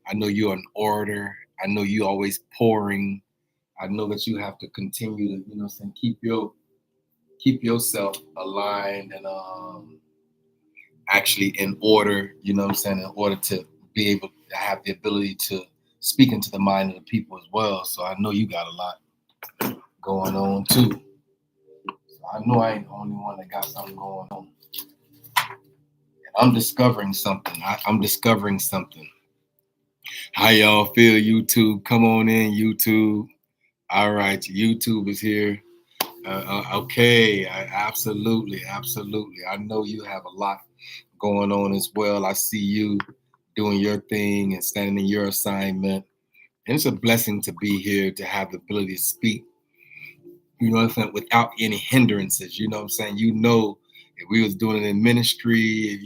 I know you're an orator. I know you always pouring. I know that you have to continue to, keep yourself aligned and actually in order, in order to be able to have the ability to speak into the mind of the people as well. So I know you got a lot going on too. So I know I ain't the only one that got something going on. I'm discovering something. I'm discovering something. How y'all feel, YouTube? Come on in, YouTube. All right, YouTube is here. Okay, absolutely, absolutely. I know you have a lot going on as well. I see you doing your thing and standing in your assignment. And it's a blessing to be here to have the ability to speak, without any hindrances. You know what I'm saying? If we was doing it in ministry,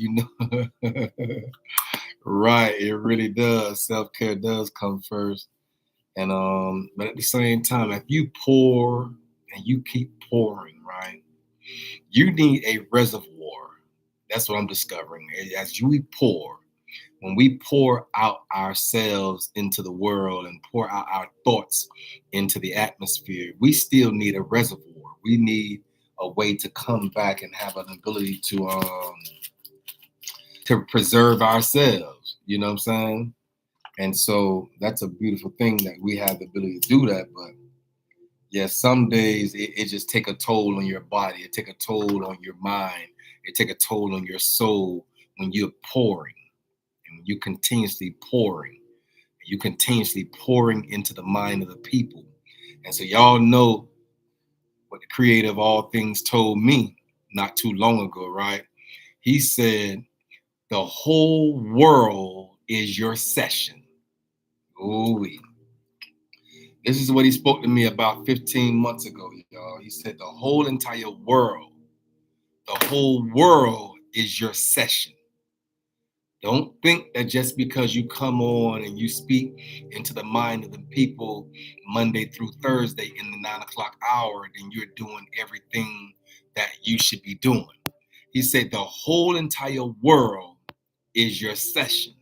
right, it really does. Self-care does come first. And but at the same time, if you pour and you keep pouring, right, you need a reservoir. That's what I'm discovering. As we pour, when we pour out ourselves into the world and pour out our thoughts into the atmosphere, we still need a reservoir. We need a way to come back and have an ability to preserve ourselves. You know what I'm saying? And so that's a beautiful thing that we have the ability to do that. But yeah, some days it just take a toll on your body. It take a toll on your mind. It take a toll on your soul when you're pouring and you continuously pouring. You continuously pouring into the mind of the people. And so y'all know what the creator of all things told me not too long ago, right? He said, the whole world is your session. Ooh. This is what he spoke to me about 15 months ago, y'all. He said, the whole world is your session. Don't think that just because you come on and you speak into the mind of the people Monday through Thursday in the 9 o'clock hour, then you're doing everything that you should be doing. He said the whole entire world is your session.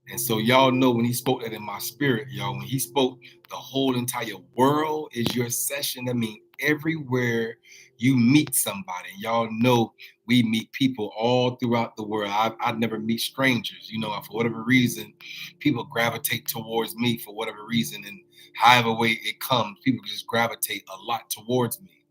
And so y'all know when he spoke that in my spirit, y'all, when he spoke the whole entire world is your session, that means everywhere you meet somebody. Y'all know we meet people all throughout the world. I never meet strangers, for whatever reason, people gravitate towards me for whatever reason. And however way it comes, people just gravitate a lot towards me.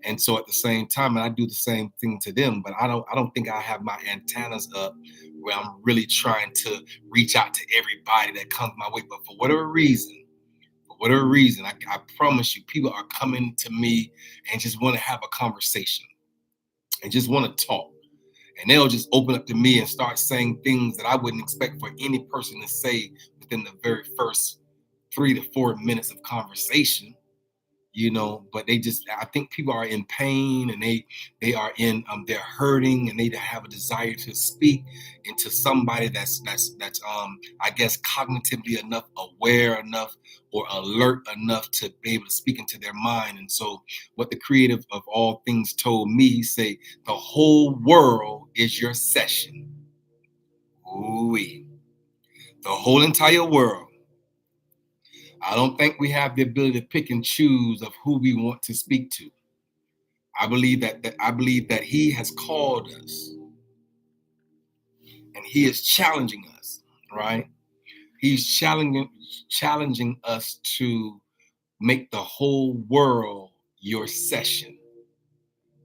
And so at the same time, and I do the same thing to them, but I don't think I have my antennas up where I'm really trying to reach out to everybody that comes my way. But for whatever reason, I promise you, people are coming to me and just want to have a conversation and just want to talk. And they'll just open up to me and start saying things that I wouldn't expect for any person to say within the very first 3 to 4 minutes of conversation. But I think people are in pain and they are in they're hurting and they have a desire to speak into somebody that's I guess cognitively enough, aware enough, or alert enough to be able to speak into their mind. And so what the creative of all things told me, he said, the whole world is your session. Ooh-wee. The whole entire world. I don't think we have the ability to pick and choose of who we want to speak to. I believe that he has called us and he is challenging us, right? He's challenging us to make the whole world your session.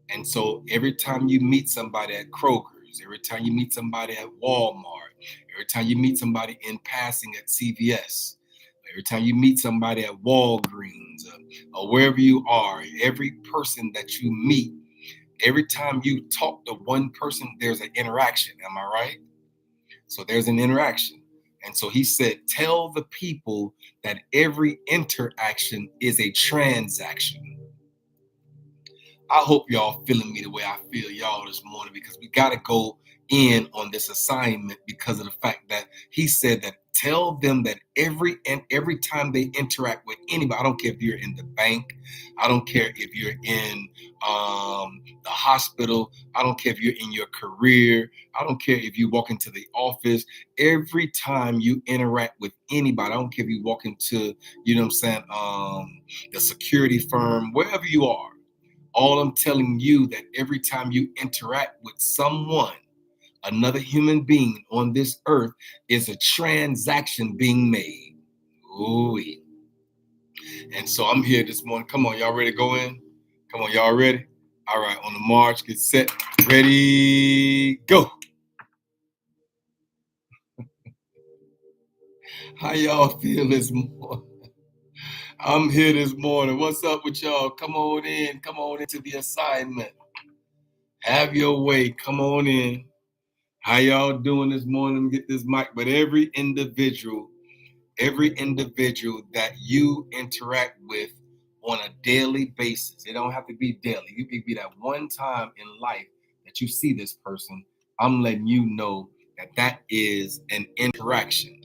And so every time you meet somebody at Kroger's, every time you meet somebody at Walmart, every time you meet somebody in passing at CVS, every time you meet somebody at Walgreens or wherever you are, every person that you meet, every time you talk to one person, there's an interaction. Am I right? So there's an interaction. And so he said, tell the people that every interaction is a transaction. I hope y'all feeling me the way I feel y'all this morning, because we got to go in on this assignment because of the fact that he said that tell them that every time they interact with anybody, I don't care if you're in the bank, I don't care if you're in the hospital, I don't care if you're in your career, I don't care if you walk into the office. Every time you interact with anybody, I don't care if you walk into, you know what I'm saying, the security firm, wherever you are. All I'm telling you that every time you interact with someone, another human being on this earth, is a transaction being made. Ooh. And so I'm here this morning. Come on, y'all ready to go in? Come on, y'all ready? All right, on the march, get set, ready, go. How y'all feel this morning? I'm here this morning. What's up with y'all? Come on in. Come on into the assignment. Have your way. Come on in. How y'all doing this morning? Get this mic. But every individual that you interact with on a daily basis, it don't have to be daily. You could be that one time in life that you see this person. I'm letting you know that that is an interaction.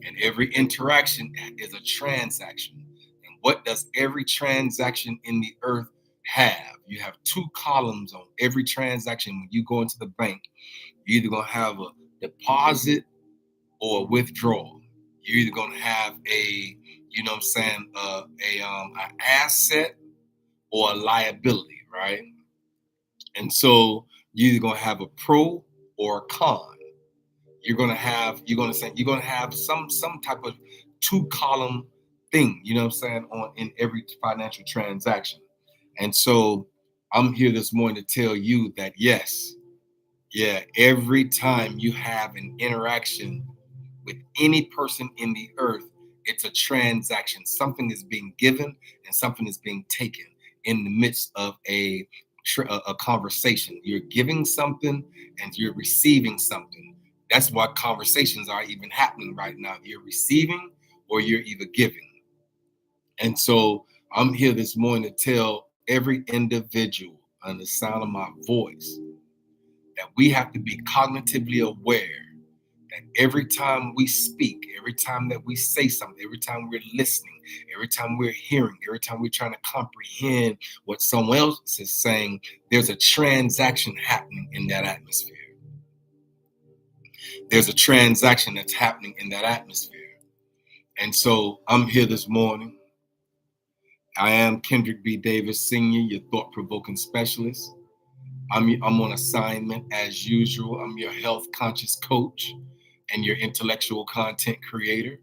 And every interaction is a transaction. And what does every transaction in the earth have? You have two columns on every transaction. When you go into the bank, you're either going to have a deposit or a withdrawal. You're either going to have a, you know what I'm saying, an asset or a liability, right? And so you're either going to have a pro or a con. You're going to have some type of two column thing, you know what I'm saying, on in every financial transaction. And so I'm here this morning to tell you that yes, yeah, every time you have an interaction with any person in the earth, it's a transaction. Something is being given and something is being taken in the midst of a conversation. You're giving something and you're receiving something. That's why conversations are even happening right now. You're receiving or you're either giving. And so I'm here this morning to tell every individual on the sound of my voice that we have to be cognitively aware that every time we speak, every time that we say something, every time we're listening, every time we're hearing, every time we're trying to comprehend what someone else is saying, there's a transaction happening in that atmosphere. There's a transaction that's happening in that atmosphere. And so I'm here this morning. I am Kendrick B. Davis Sr., your thought-provoking specialist. I'm on assignment as usual. I'm your health conscious coach and your intellectual content creator.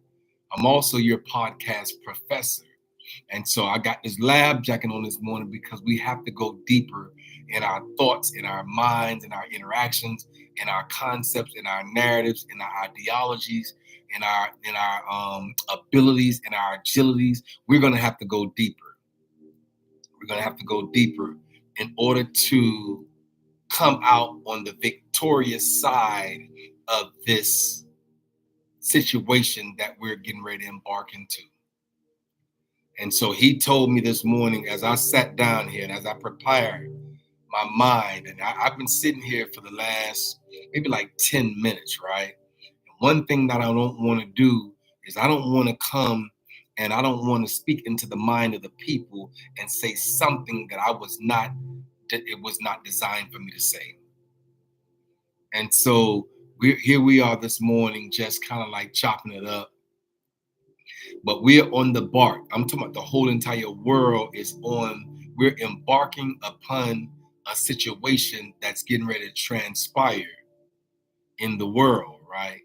I'm also your podcast professor. And so I got this lab jacket on this morning because we have to go deeper in our thoughts, in our minds, in our interactions, in our concepts, in our narratives, in our ideologies, in our abilities, in our agilities. We're going to have to go deeper. We're going to have to go deeper in order to come out on the victorious side of this situation that we're getting ready to embark into. And so he told me this morning as I sat down here and as I prepared my mind, and I've been sitting here for the last maybe like 10 minutes, right? And one thing that I don't want to do is I don't want to come and I don't want to speak into the mind of the people and say something that it was not designed for me to say. And so here we are this morning, just kind of like chopping it up. But we're on the bark. I'm talking about the whole entire world is on. We're embarking upon a situation that's getting ready to transpire in the world, right?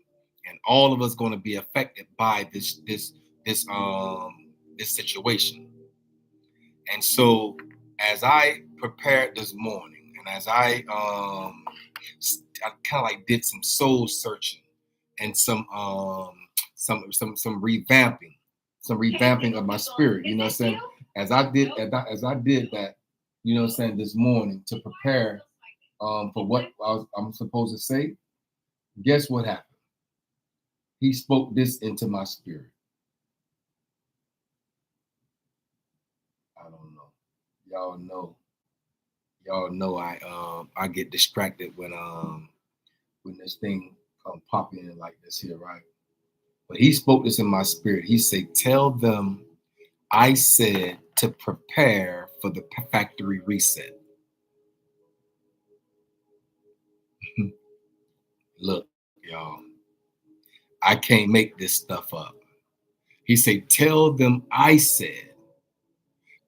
And all of us going to be affected by this situation. And so, as I prepared this morning, and as I kind of like did some soul searching and some revamping of my spirit. You know what I'm saying? As I did that, you know what I'm saying, this morning to prepare for what I'm supposed to say. Guess what happened? He spoke this into my spirit. I don't know. Y'all know I get distracted when this thing come popping in like this here, right? But he spoke this in my spirit. He said, tell them I said to prepare for the factory reset. Look, y'all, I can't make this stuff up. He said, tell them I said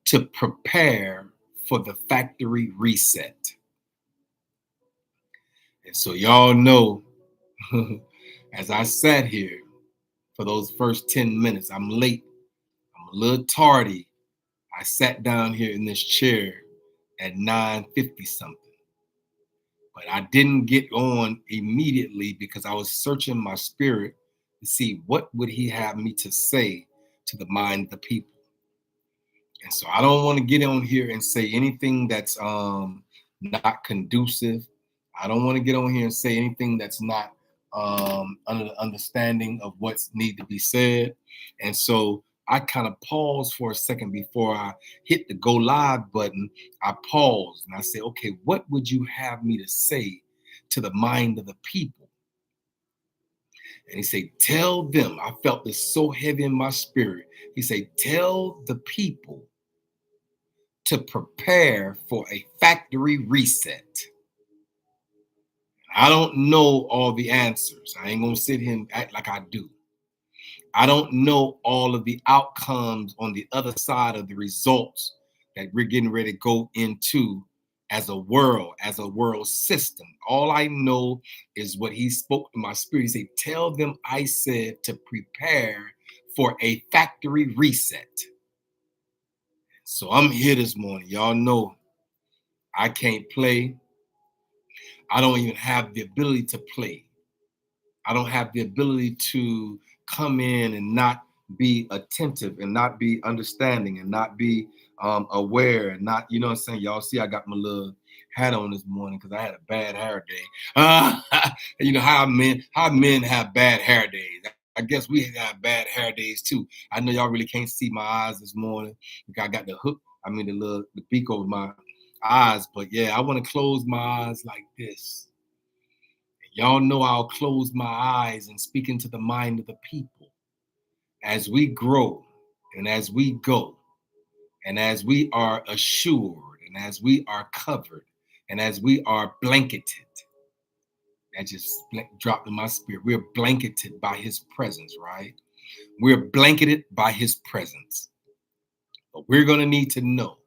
to prepare for the factory reset. And so y'all know, as I sat here for those first 10 minutes, I'm late, I'm a little tardy. I sat down here in this chair at 9:50 something. But I didn't get on immediately because I was searching my spirit to see what would he have me to say to the mind of the people. And so I don't want to get on here and say anything that's not conducive. I don't want to get on here and say anything that's not under the understanding of what's need to be said. And so I kind of paused for a second before I hit the go live button. I paused and I said, okay, what would you have me to say to the mind of the people? And he said, tell them, I felt this so heavy in my spirit. He said, tell the people to prepare for a factory reset. I don't know all the answers. I ain't gonna sit here and act like I do. I don't know all of the outcomes on the other side of the results that we're getting ready to go into as a world system. All I know is what he spoke to my spirit. He said, tell them I said to prepare for a factory reset. So I'm here this morning. Y'all know I can't play. I don't even have the ability to play. I don't have the ability to come in and not be attentive and not be understanding and not be aware and not, you know what I'm saying? Y'all see, I got my little hat on this morning because I had a bad hair day. You know how men have bad hair days. I guess we have bad hair days too. I know y'all really can't see my eyes this morning because I got the hook, the beak over my eyes. But yeah, I want to close my eyes like this. Y'all know I'll close my eyes and speak into the mind of the people as we grow and as we go and as we are assured and as we are covered and as we are blanketed. That just dropped in my spirit. We're blanketed by his presence, right? We're blanketed by his presence. But we're going to need to know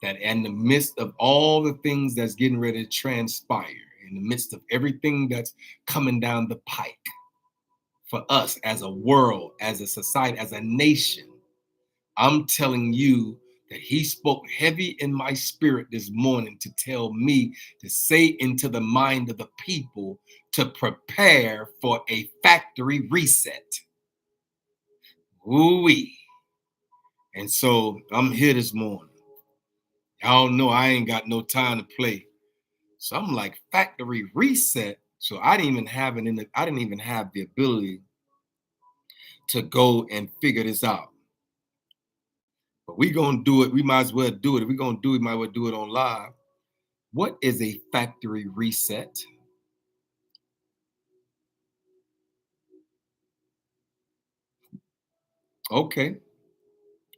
that in the midst of all the things that's getting ready to transpire, in the midst of everything that's coming down the pike, for us as a world, as a society, as a nation, I'm telling you that he spoke heavy in my spirit this morning to tell me to say into the mind of the people to prepare for a factory reset. Ooh-wee. And so I'm here this morning. Y'all know I ain't got no time to play. So I'm like, factory reset. So I didn't even have the ability to go and figure this out. But we gonna do it. We might as well do it. If we're gonna do it, might as well do it on live. What is a factory reset? Okay,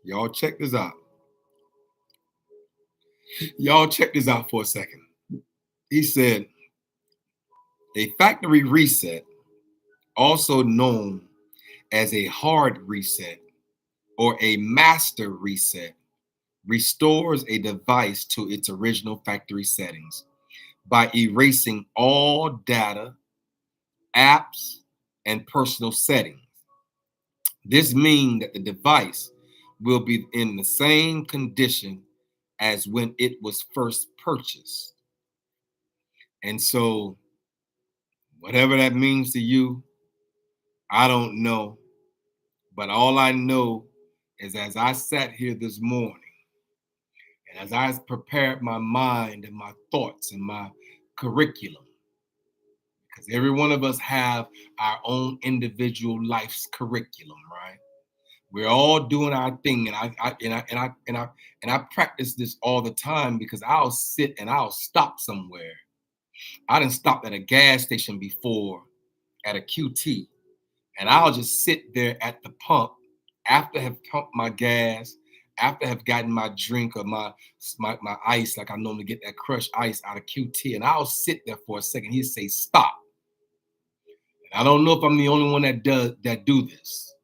y'all check this out. Y'all check this out for a second. He said, a factory reset, also known as a hard reset or a master reset, restores a device to its original factory settings by erasing all data, apps, and personal settings. This means that the device will be in the same condition as when it was first purchased. And so, whatever that means to you, I don't know. But all I know is as I sat here this morning and as I prepared my mind and my thoughts and my curriculum, because every one of us have our own individual life's curriculum, right? We're all doing our thing, and I practice this all the time because I'll sit and I'll stop somewhere. I done stopped at a gas station before, at a QT, And I'll just sit there at the pump after I have pumped my gas, after I have gotten my drink or my ice, like I normally get that crushed ice out of QT, and I'll sit there for a second. He'll say, stop. And I don't know if I'm the only one that do this.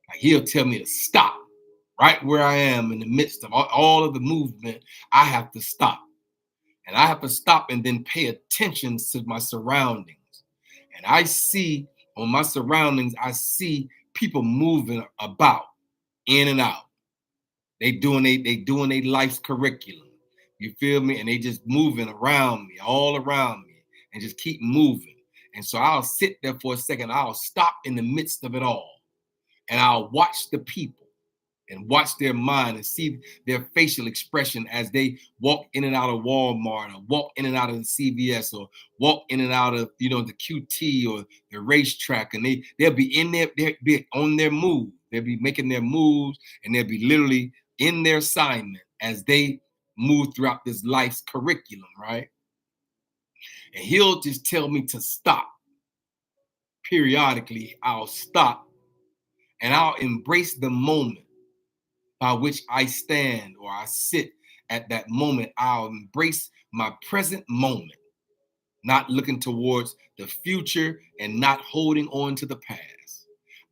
Like he'll tell me to stop right where I am in the midst of all of the movement. I have to stop. And I have to stop and then pay attention to my surroundings. And I see on my surroundings, I see people moving about in and out. They doing their life's curriculum. You feel me? And they just moving around me, all around me, and just keep moving. And so I'll sit there for a second. I'll stop in the midst of it all, and I'll watch the people and watch their mind and see their facial expression as they walk in and out of Walmart or walk in and out of the CVS or walk in and out of the QT or the racetrack, and they'll be in there, they'll be on their move, they'll be making their moves, and they'll be literally in their assignment as they move throughout this life's curriculum, right? And he'll just tell me to stop. Periodically, I'll stop and I'll embrace the moment by which I stand or I sit at that moment. I'll embrace my present moment, not looking towards the future and not holding on to the past.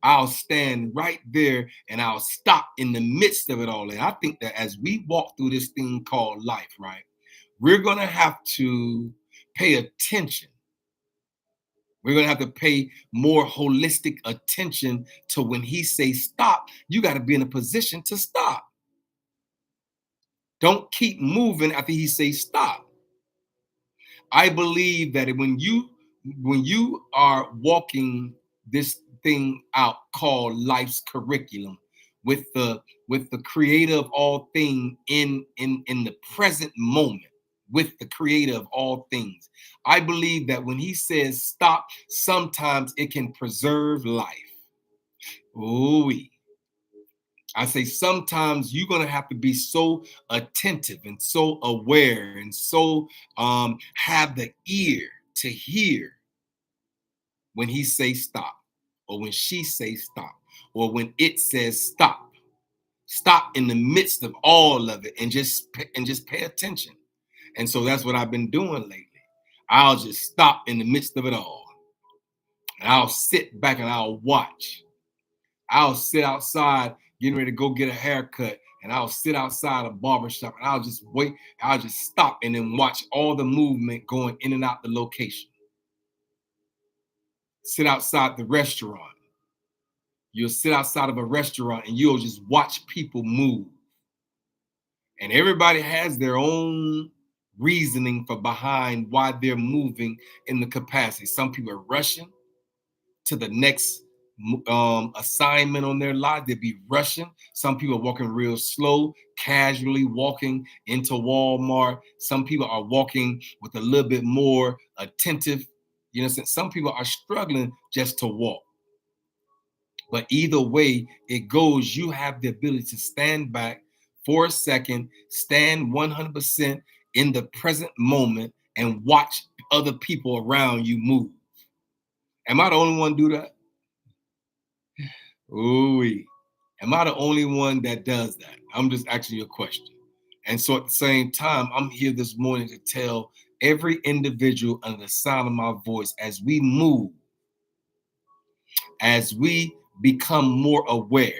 I'll stand right there and I'll stop in the midst of it all. And I think that as we walk through this thing called life, right, we're going to have to pay attention. We're going to have to pay more holistic attention to when he says stop. You got to be in a position to stop. Don't keep moving after he says stop. I believe that when you are walking this thing out called life's curriculum with the creator of all things in the present moment, with the creator of all things, I believe that when he says stop, sometimes it can preserve life. Ooh, I say sometimes you're going to have to be so attentive and so aware and so have the ear to hear when he says stop, or when she says stop, or when it says stop. Stop in the midst of all of it and just pay attention. And so that's what I've been doing lately. I'll just stop in the midst of it all. And I'll sit back and I'll watch. I'll sit outside getting ready to go get a haircut, and I'll sit outside a barbershop and I'll just wait. I'll just stop and then watch all the movement going in and out the location. Sit outside the restaurant. You'll sit outside of a restaurant and you'll just watch people move. And everybody has their own reasoning for behind why they're moving in the capacity. Some people are rushing to the next assignment on their life. They'd be rushing. Some people are walking real slow, casually walking into Walmart. Some people are walking with a little bit more attentive. You know, some people are struggling just to walk. But either way it goes, you have the ability to stand back for a second, stand 100% in the present moment, and watch other people around you move. Am I the only one do that? Ooh, am I the only one that does that? I'm just asking you a question. And so at the same time, I'm here this morning to tell every individual under the sound of my voice, as we move, as we become more aware.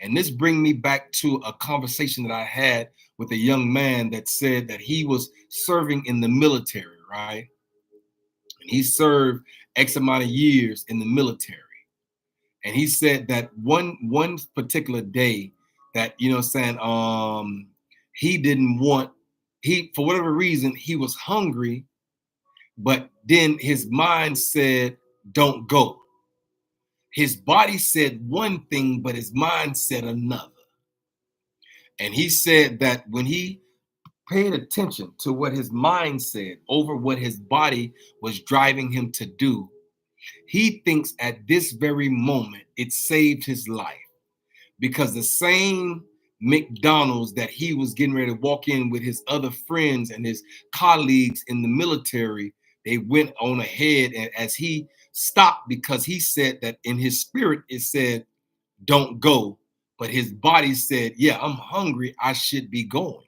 And this brings me back to a conversation that I had with a young man that said that he was serving in the military, right? And he served X amount of years in the military. And he said that one particular day that, he didn't want, for whatever reason, he was hungry, but then his mind said, don't go. His body said one thing, but his mind said another. And he said that when he paid attention to what his mind said over what his body was driving him to do, he thinks at this very moment it saved his life, because the same McDonald's that he was getting ready to walk in with his other friends and his colleagues in the military, they went on ahead, and as he stopped because he said that in his spirit it said, don't go. But his body said, yeah, I'm hungry. I should be going.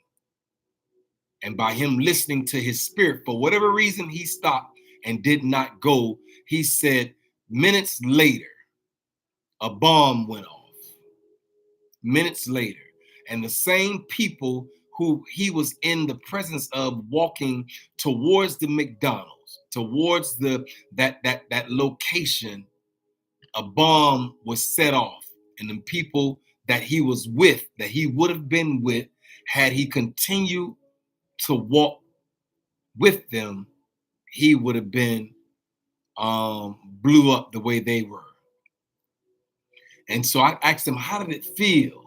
And by him listening to his spirit, for whatever reason, he stopped and did not go. He said, minutes later, a bomb went off. Minutes later. And the same people who he was in the presence of walking towards the McDonald's, towards that location, a bomb was set off. And the people that he was with, that he would have been with, had he continued to walk with them, he would have been blew up the way they were. And so I asked him, how did it feel?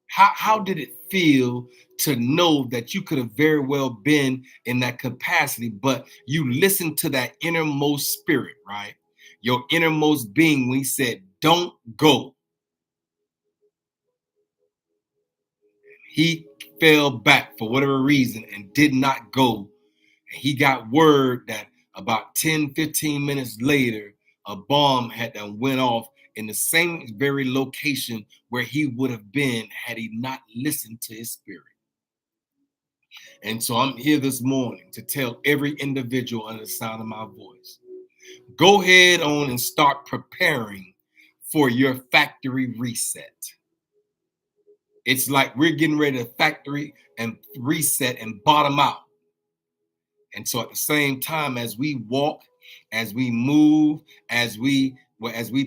How did it feel to know that you could have very well been in that capacity, but you listened to that innermost spirit, right? Your innermost being when he said, don't go. He fell back for whatever reason and did not go. And he got word that about 10, 15 minutes later, a bomb had done went off in the same very location where he would have been had he not listened to his spirit. And so I'm here this morning to tell every individual under the sound of my voice, go ahead on and start preparing for your factory reset. It's like we're getting ready to factory and reset and bottom out. And so at the same time, as we walk, as we move, as we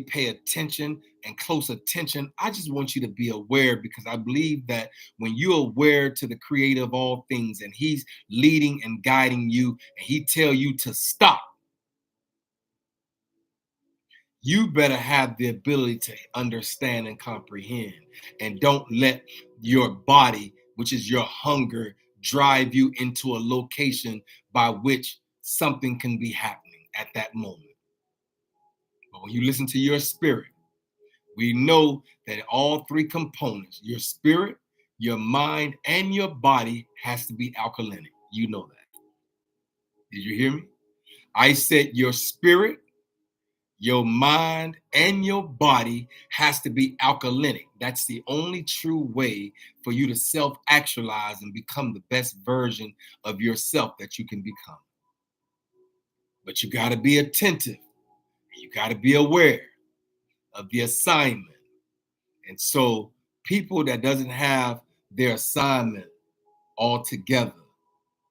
pay attention and close attention, I just want you to be aware, because I believe that when you're aware to the creator of all things and he's leading and guiding you and he tell you to stop, you better have the ability to understand and comprehend, and don't let your body, which is your hunger, drive you into a location by which something can be happening at that moment. But when you listen to your spirit, we know that all three components, your spirit, your mind, and your body, has to be alkaline. You know that. Did you hear me? I said your spirit, your mind, and your body has to be alkalinic. That's the only true way for you to self-actualize and become the best version of yourself that you can become. But you got to be attentive. You got to be aware of the assignment. And so people that doesn't have their assignment all together,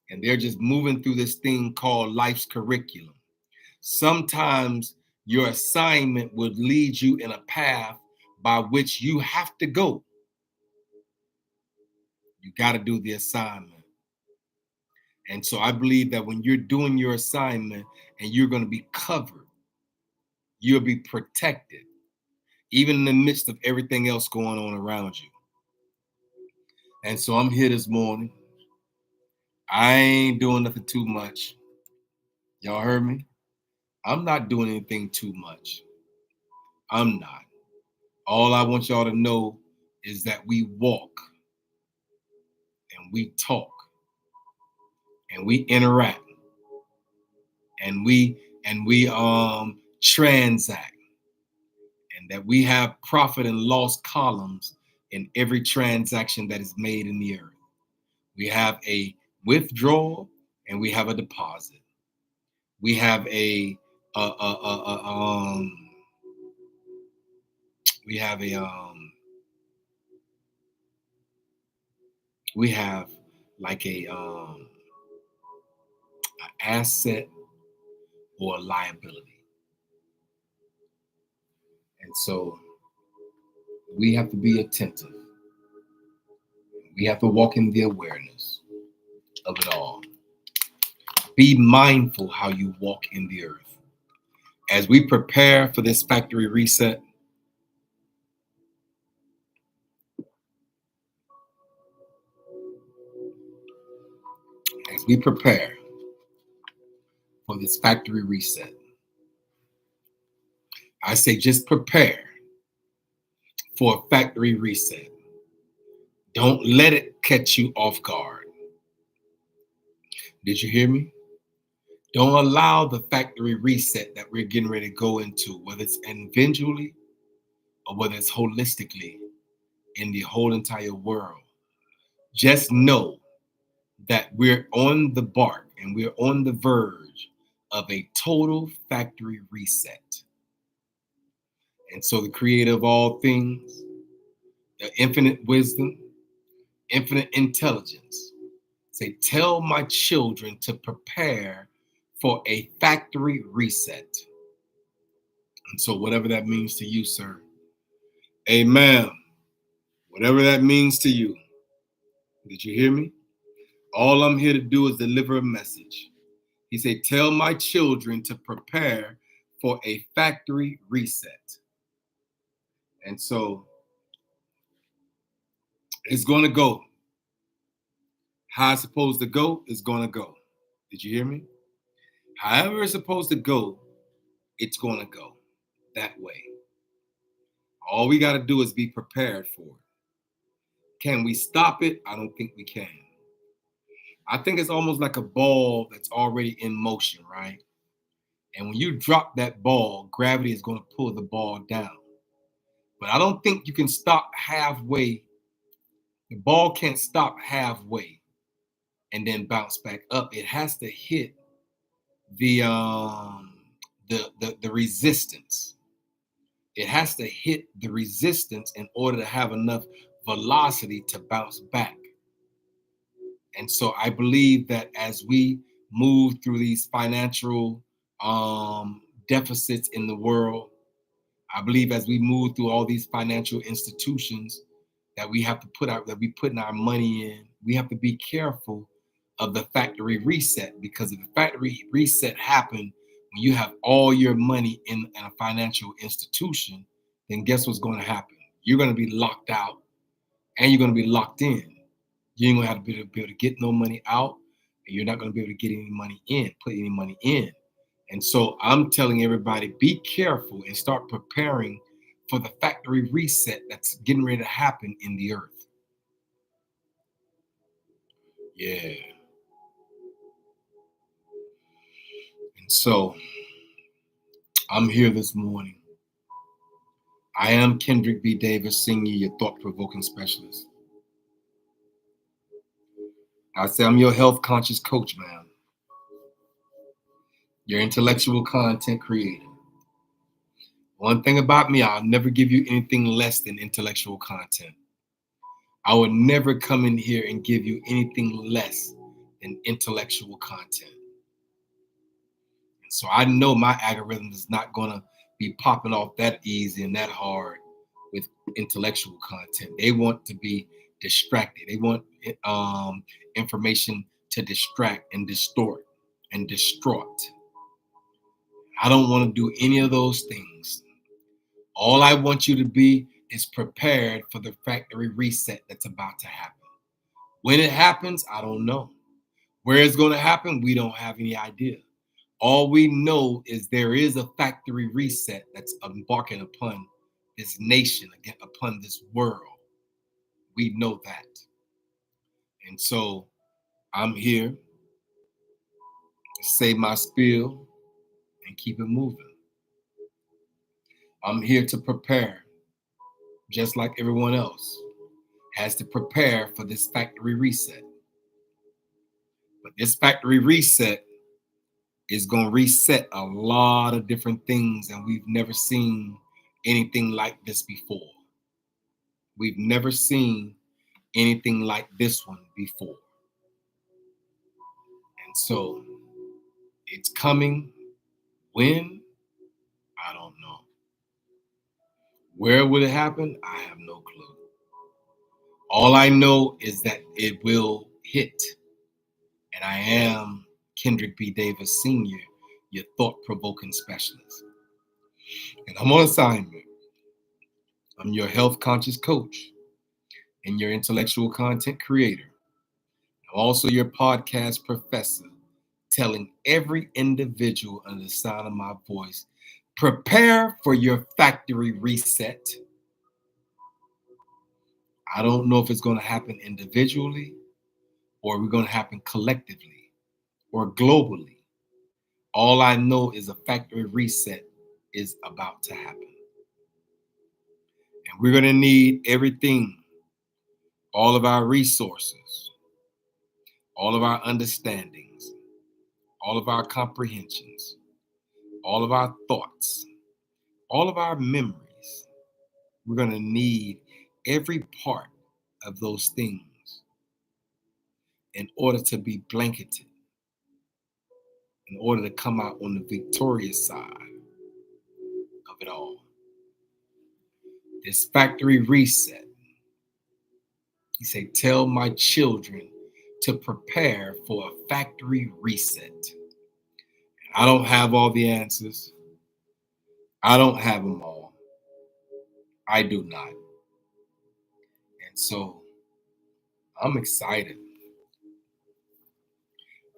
and they're just moving through this thing called life's curriculum, sometimes your assignment would lead you in a path by which you have to go. You got to do the assignment. And so I believe that when you're doing your assignment and you're going to be covered, you'll be protected, even in the midst of everything else going on around you. And so I'm here this morning. I ain't doing nothing too much. Y'all heard me? I'm not doing anything too much. I'm not. All I want y'all to know is that we walk and we talk and we interact and we transact, and that we have profit and loss columns in every transaction that is made in the earth. We have a withdrawal and we have a deposit. We have a we have like a asset or a liability. And so we have to be attentive. We have to walk in the awareness of it all. Be mindful how you walk in the earth. As we prepare for this factory reset, as we prepare for this factory reset, I say just prepare for a factory reset. Don't let it catch you off guard. Did you hear me? Don't allow the factory reset that we're getting ready to go into, whether it's individually or whether it's holistically in the whole entire world. Just know that we're on the bark and we're on the verge of a total factory reset. And so the creator of all things, the infinite wisdom, infinite intelligence, say, tell my children to prepare for a factory reset. And so whatever that means to you, sir, amen. Whatever that means to you. Did you hear me? All I'm here to do is deliver a message. He said, tell my children to prepare for a factory reset. And so it's going to go. How it's supposed to go is going to go. Did you hear me? However it's supposed to go, it's going to go that way. All we got to do is be prepared for it. Can we stop it? I don't think we can. I think it's almost like a ball that's already in motion, right? And when you drop that ball, gravity is going to pull the ball down. But I don't think you can stop halfway. The ball can't stop halfway and then bounce back up. It has to hit the resistance. It has to hit the resistance in order to have enough velocity to bounce back. And so I believe that as we move through these financial deficits in the world, I believe as we move through all these financial institutions that we have to putting our money in, we have to be careful of the factory reset, because if the factory reset happened when you have all your money in a financial institution, then guess what's going to happen? You're going to be locked out and you're going to be locked in. You ain't going to have to be able to get no money out, and you're not going to be able to get any money in, put any money in. And so I'm telling everybody, be careful and start preparing for the factory reset that's getting ready to happen in the earth. Yeah. And so I'm here this morning. I am Kendrick B. Davis, Sr., your thought-provoking specialist. I say I'm your health conscious coach, man. Your intellectual content creator. One thing about me, I'll never give you anything less than intellectual content. I would never come in here and give you anything less than intellectual content. And so I know my algorithm is not going to be popping off that easy and that hard with intellectual content. They want to be distracted. They want information to distract and distort and distraught. I don't want to do any of those things. All I want you to be is prepared for the factory reset that's about to happen. When it happens, I don't know. Where it's going to happen, we don't have any idea. All we know is there is a factory reset that's embarking upon this nation, again, upon this world. We know that. And so I'm here to say my spiel and keep it moving. I'm here to prepare, just like everyone else has to prepare for this factory reset. But this factory reset is going to reset a lot of different things, and we've never seen anything like this before. We've never seen anything like this one before. And so it's coming. When? I don't know. Where will it happen? I have no clue. All I know is that it will hit. And I am Kendrick B. Davis, Sr., your thought-provoking specialist. And I'm on assignment. I'm your health conscious coach and your intellectual content creator. I'm also your podcast professor, telling every individual under the sound of my voice, prepare for your factory reset. I don't know if it's going to happen individually or we're going to happen collectively or globally. All I know is a factory reset is about to happen. And we're going to need everything, all of our resources, all of our understandings, all of our comprehensions, all of our thoughts, all of our memories. We're going to need every part of those things in order to be blanketed, in order to come out on the victorious side of it all. This factory reset. He said, tell my children to prepare for a factory reset. I don't have all the answers. I don't have them all. I do not. And so I'm excited.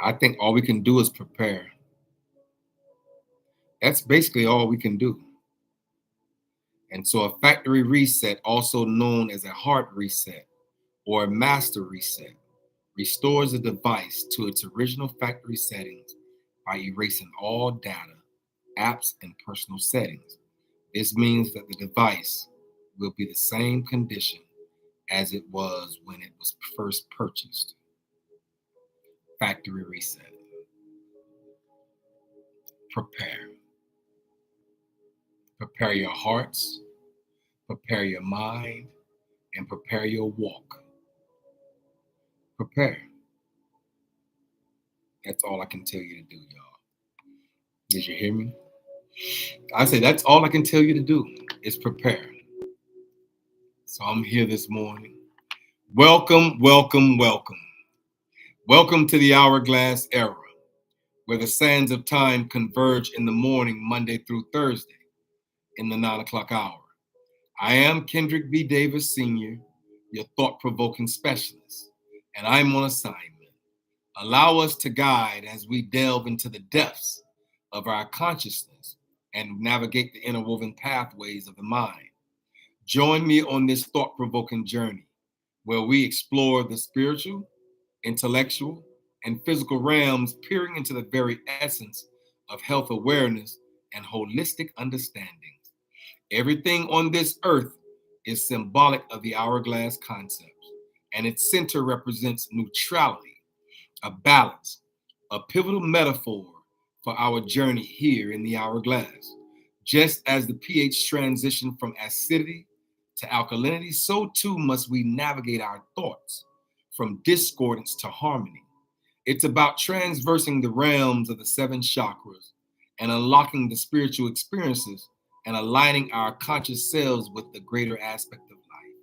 I think all we can do is prepare. That's basically all we can do. And so a factory reset, also known as a hard reset or a master reset, restores a device to its original factory settings by erasing all data, apps, and personal settings. This means that the device will be the same condition as it was when it was first purchased. Factory reset. Prepare. Prepare your hearts, prepare your mind, and prepare your walk. Prepare. That's all I can tell you to do, y'all. Did you hear me? I say that's all I can tell you to do is prepare. So I'm here this morning. Welcome, welcome, welcome. Welcome to the Hourglass Era, where the sands of time converge in the morning, Monday through Thursday, in the 9 o'clock hour. I am Kendrick B. Davis Sr., your thought-provoking specialist, and I'm on assignment. Allow us to guide as we delve into the depths of our consciousness and navigate the interwoven pathways of the mind. Join me on this thought-provoking journey where we explore the spiritual, intellectual, and physical realms, peering into the very essence of health awareness and holistic understanding. Everything on this earth is symbolic of the hourglass concept, and its center represents neutrality, a balance, a pivotal metaphor for our journey here in the hourglass. Just as the pH transition from acidity to alkalinity, so too must we navigate our thoughts from discordance to harmony. It's about transversing the realms of the seven chakras and unlocking the spiritual experiences and aligning our conscious selves with the greater aspect of life.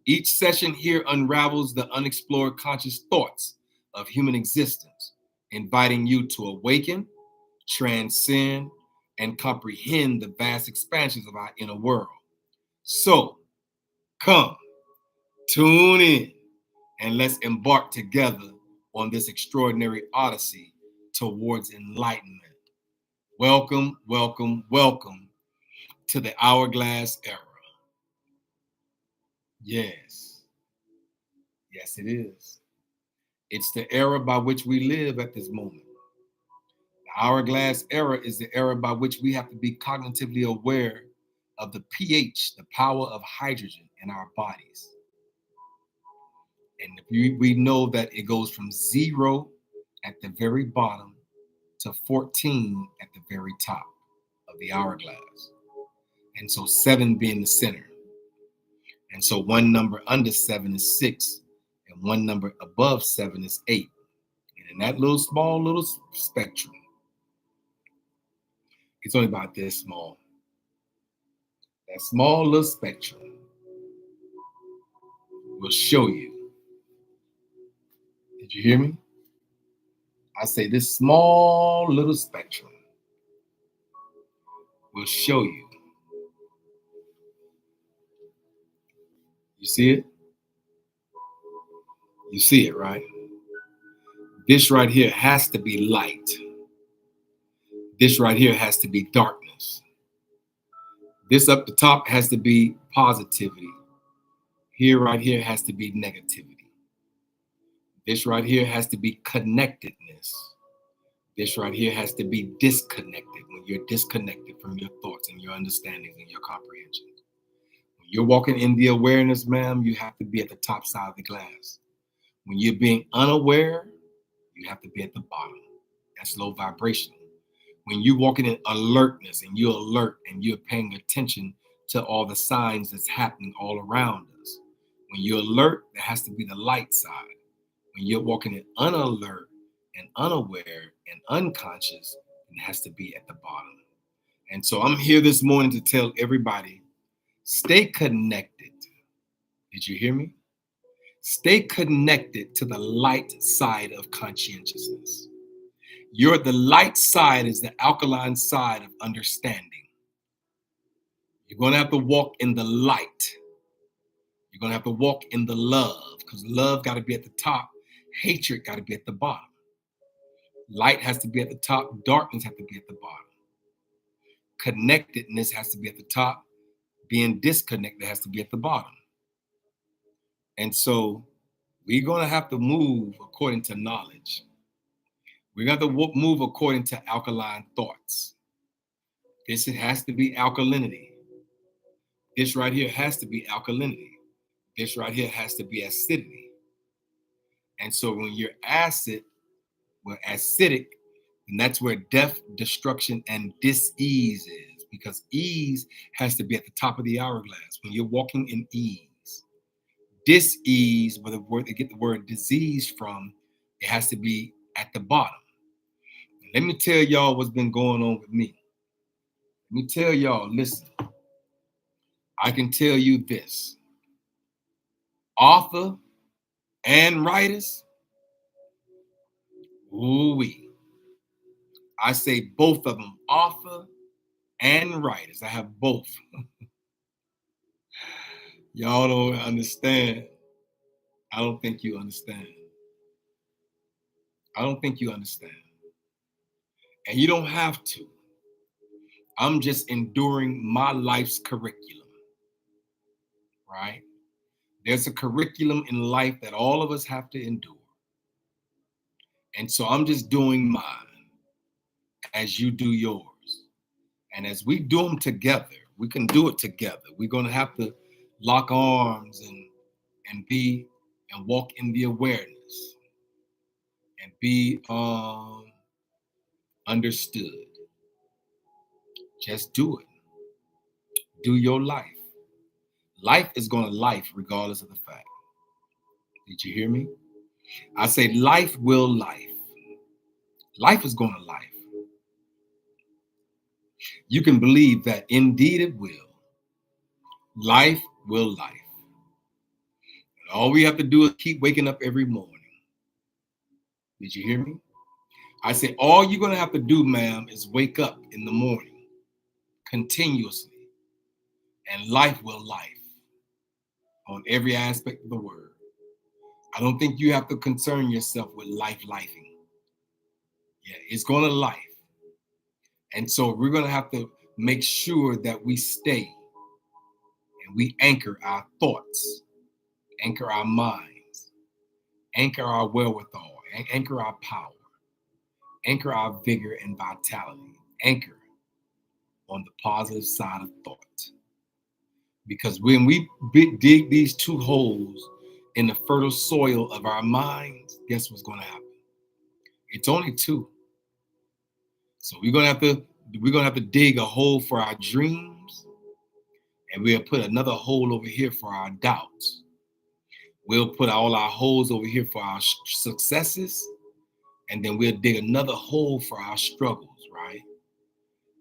Each session here unravels the unexplored conscious thoughts of human existence, inviting you to awaken, transcend, and comprehend the vast expansions of our inner world. So, come, tune in, and let's embark together on this extraordinary odyssey towards enlightenment. Welcome, welcome, welcome to the Hourglass Era. Yes, yes, it is. It's the era by which we live at this moment. The Hourglass Era is the era by which we have to be cognitively aware of the pH, the power of hydrogen in our bodies. And we know that it goes from 0 at the very bottom to 14 at the very top of the hourglass. And so 7 being the center. And so one number under 7 is 6, and one number above 7 is 8. And in that little small little spectrum, it's only about this small. That small little spectrum will show you. Did you hear me? I say this small little spectrum will show you. You see it? You see it, right? This right here has to be light. This right here has to be darkness. This up the top has to be positivity. Here, right here, has to be negativity. This right here has to be connectedness. This right here has to be disconnected. When you're disconnected from your thoughts and your understandings and your comprehension. When you're walking in the awareness, ma'am, you have to be at the top side of the glass. When you're being unaware, you have to be at the bottom. That's low vibration. When you're walking in alertness and you're alert and you're paying attention to all the signs that's happening all around us. When you're alert, there has to be the light side. When you're walking in unalert and unaware and unconscious, it has to be at the bottom. And so I'm here this morning to tell everybody, stay connected. Did you hear me? Stay connected to the light side of conscientiousness. The light side is the alkaline side of understanding. You're going to have to walk in the light. You're going to have to walk in the love, because love got to be at the top. Hatred got to be at the bottom. Light has to be at the top. Darkness has to be at the bottom. Connectedness has to be at the top. Being disconnected has to be at the bottom. And so we're going to have to move according to knowledge. We're going to have to move according to alkaline thoughts. This has to be alkalinity. This right here has to be alkalinity. This right here has to be acidity. And so when you're acidic, and that's where death, destruction, and dis-ease is, because ease has to be at the top of the hourglass. When you're walking in ease, dis-ease, where they get the word disease from, it has to be at the bottom. And let me tell y'all what's been going on with me. Let me tell y'all, listen, I can tell you this. Author and writers, ooh-wee. I say both of them, author and writers. I have both. Y'all don't understand. I don't think you understand. I don't think you understand. And you don't have to. I'm just enduring my life's curriculum, right? There's a curriculum in life that all of us have to endure. And so I'm just doing mine as you do yours. And as we do them together, we can do it together. We're going to have to lock arms and walk in the awareness and be understood. Just do it. Do your life. Life is going to life regardless of the fact. Did you hear me? I say life will life. Life is going to life. You can believe that indeed it will. Life will life. And all we have to do is keep waking up every morning. Did you hear me? I say all you're going to have to do, ma'am, is wake up in the morning continuously, and life will life on every aspect of the word. I don't think you have to concern yourself with life-lifing. Yeah, it's going to life. And so we're going to have to make sure that we stay and we anchor our thoughts, anchor our minds, anchor our wherewithal, anchor our power, anchor our vigor and vitality, anchor on the positive side of thought. Because when we dig these two holes in the fertile soil of our minds, guess what's going to happen? It's only two. So we're gonna have to dig a hole for our dreams, and we'll put another hole over here for our doubts. We'll put all our holes over here for our successes, and then we'll dig another hole for our struggles, right?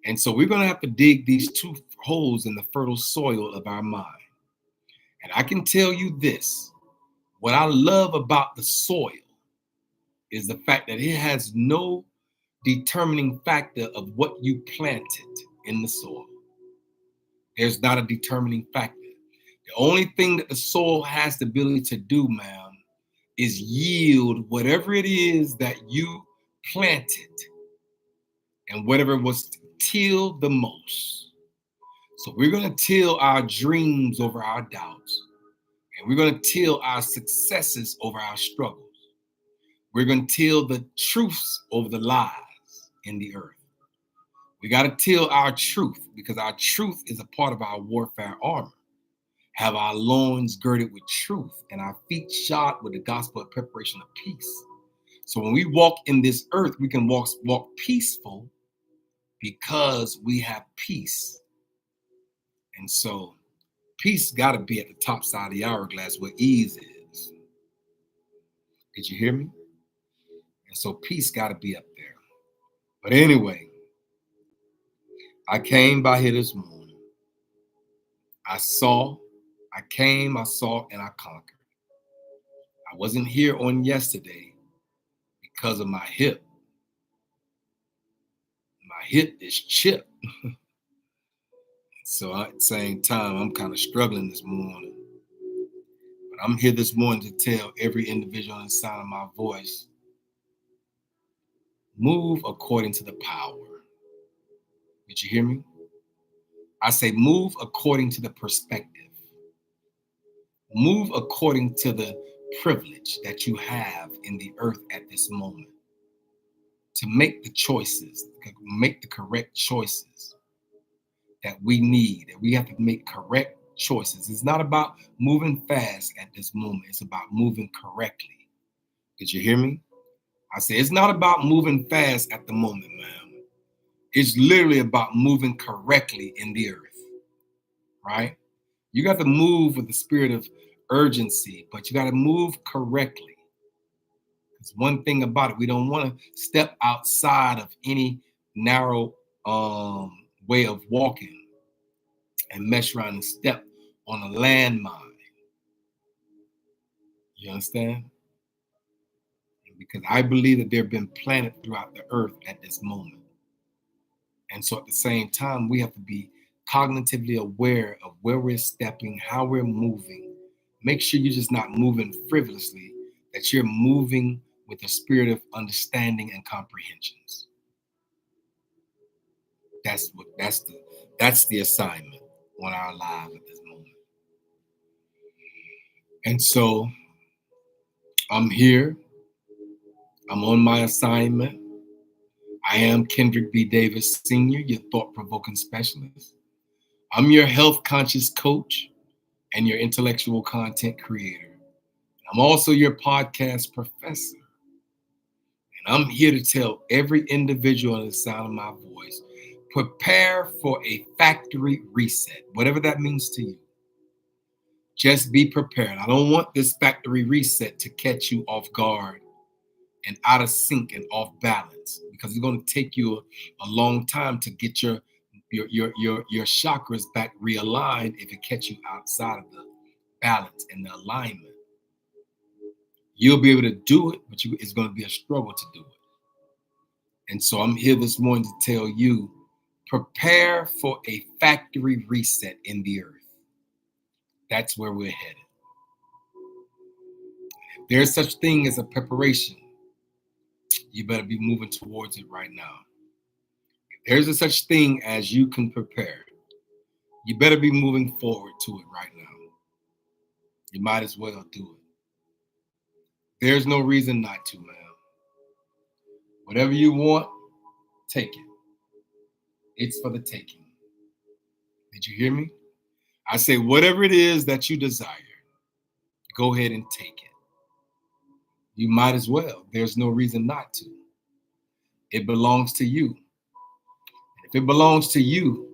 And so we're gonna have to dig these two holes in the fertile soil of our mind. And I can tell you this, what I love about the soil is the fact that it has no determining factor of what you planted in the soil. There's not a determining factor. The only thing that the soil has the ability to do, ma'am, is yield whatever it is that you planted and whatever was tilled the most. So we're going to till our dreams over our doubts, and we're going to till our successes over our struggles. We're going to till the truths over the lies. in the earth. We got to tell our truth because our truth is a part of our warfare armor. Have our loins girded with truth and our feet shod with the gospel of preparation of peace. So when we walk in this earth, we can walk peaceful because we have peace. And so peace got to be at the top side of the hourglass where ease is. Did you hear me? And so peace got to be up there. But anyway, I came by here this morning. I came, I saw, and I conquered. I wasn't here on yesterday because of my hip. My hip is chipped. So at the same time, I'm kind of struggling this morning. But I'm here this morning to tell every individual on the sound of my voice, move according to the power. Did you hear me? I say move according to the perspective. Move according to the privilege that you have in the earth at this moment. To make the choices, make the correct choices that we need, that we have to make correct choices. It's not about moving fast at this moment. It's about moving correctly. Did you hear me? I say it's not about moving fast at the moment, ma'am. It's literally about moving correctly in the earth, right? You got to move with the spirit of urgency, but you got to move correctly. Because one thing about it, we don't want to step outside of any narrow way of walking and mess around and step on a landmine. You understand? Because I believe that they've been planted throughout the earth at this moment. And so at the same time, we have to be cognitively aware of where we're stepping, how we're moving. Make sure you're just not moving frivolously, that you're moving with a spirit of understanding and comprehensions. That's the assignment on our lives at this moment. And so I'm here. I'm on my assignment. I am Kendrick B. Davis Sr., your thought-provoking specialist. I'm your health conscious coach and your intellectual content creator. I'm also your podcast professor. And I'm here to tell every individual on the sound of my voice, prepare for a factory reset, whatever that means to you. Just be prepared. I don't want this factory reset to catch you off guard and out of sync and off balance, because it's going to take you a long time to get your chakras back realigned if it catch you outside of the balance and the alignment. You'll be able to do it, but it's going to be a struggle to do it. And so I'm here this morning to tell you, prepare for a factory reset in the earth. That's where we're headed. If there's such thing as a preparation, you better be moving towards it right now. If there's a such thing as you can prepare, you better be moving forward to it right now. You might as well do it. There's no reason not to, man. Whatever you want, take it. It's for the taking. Did you hear me? I say whatever it is that you desire, go ahead and take it. You might as well. There's no reason not to. It belongs to you. If it belongs to you,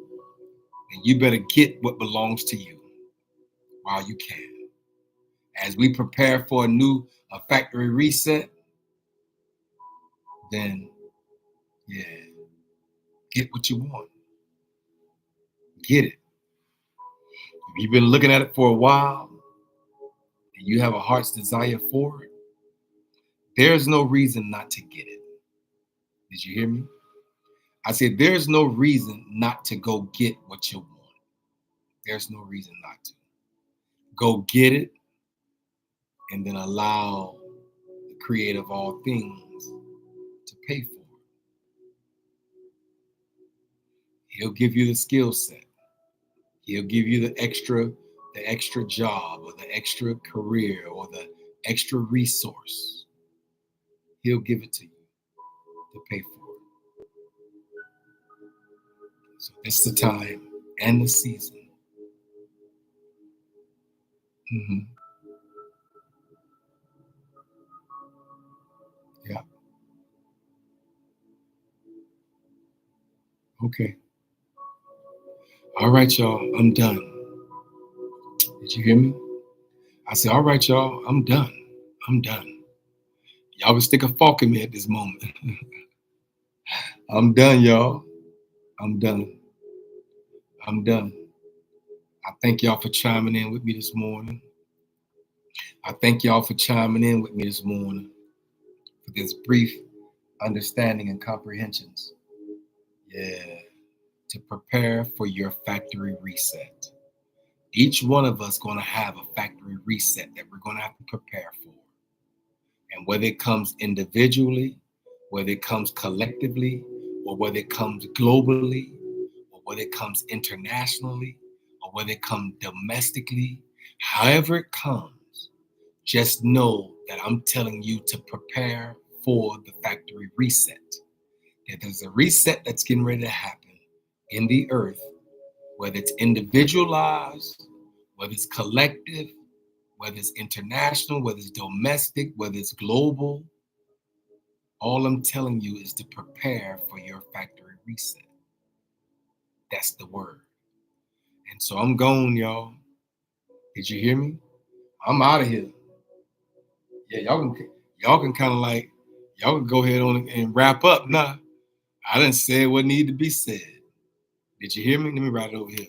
then you better get what belongs to you while you can. As we prepare for a factory reset, then get what you want. Get it. If you've been looking at it for a while and you have a heart's desire for it, there's no reason not to get it. Did you hear me? I said there's no reason not to go get what you want. There's no reason not to. Go get it and then allow the creator of all things to pay for it. He'll give you the skill set. He'll give you the extra job or the extra career or the extra resource. He'll give it to you to pay for it. It's the time and the season. Hmm. Yeah. Okay. All right, y'all. I'm done. Did you hear me? I said, all right, y'all. I'm done. I'm done. Y'all can stick a fork in me at this moment. I'm done, y'all. I'm done. I'm done. I thank y'all for chiming in with me this morning. I thank y'all for chiming in with me this morning for this brief understanding and comprehensions. Yeah. To prepare for your factory reset. Each one of us going to have a factory reset that we're going to have to prepare for. And whether it comes individually, whether it comes collectively, or whether it comes globally, or whether it comes internationally, or whether it comes domestically, however it comes, just know that I'm telling you to prepare for the factory reset. That there's a reset that's getting ready to happen in the earth, whether it's individualized, whether it's collective, whether it's international, whether it's domestic, whether it's global. All I'm telling you is to prepare for your factory reset. That's the word. And so I'm gone, y'all. Did you hear me? I'm out of here. Yeah, y'all can kind of like y'all can go ahead on and wrap up. Nah, I didn't say what needed to be said. Did you hear me? Let me write it over here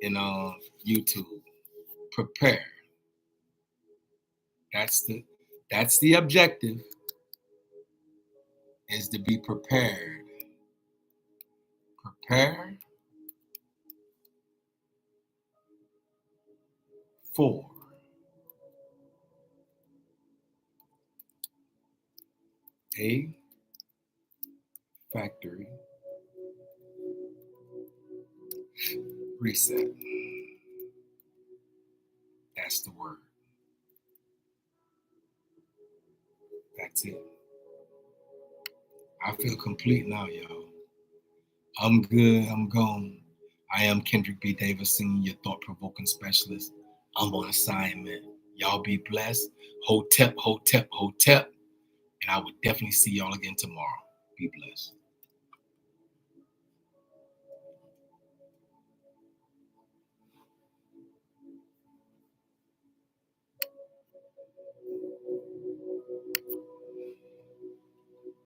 in YouTube. Prepare. That's the objective, is to be prepared. Prepare for a factory reset. That's the word. That's it. I feel complete now, y'all. I'm good. I'm gone. I am Kendrick B. Davison, your thought-provoking specialist. I'm on assignment. Y'all be blessed. Hotep, hotep, hotep. And I will definitely see y'all again tomorrow. Be blessed.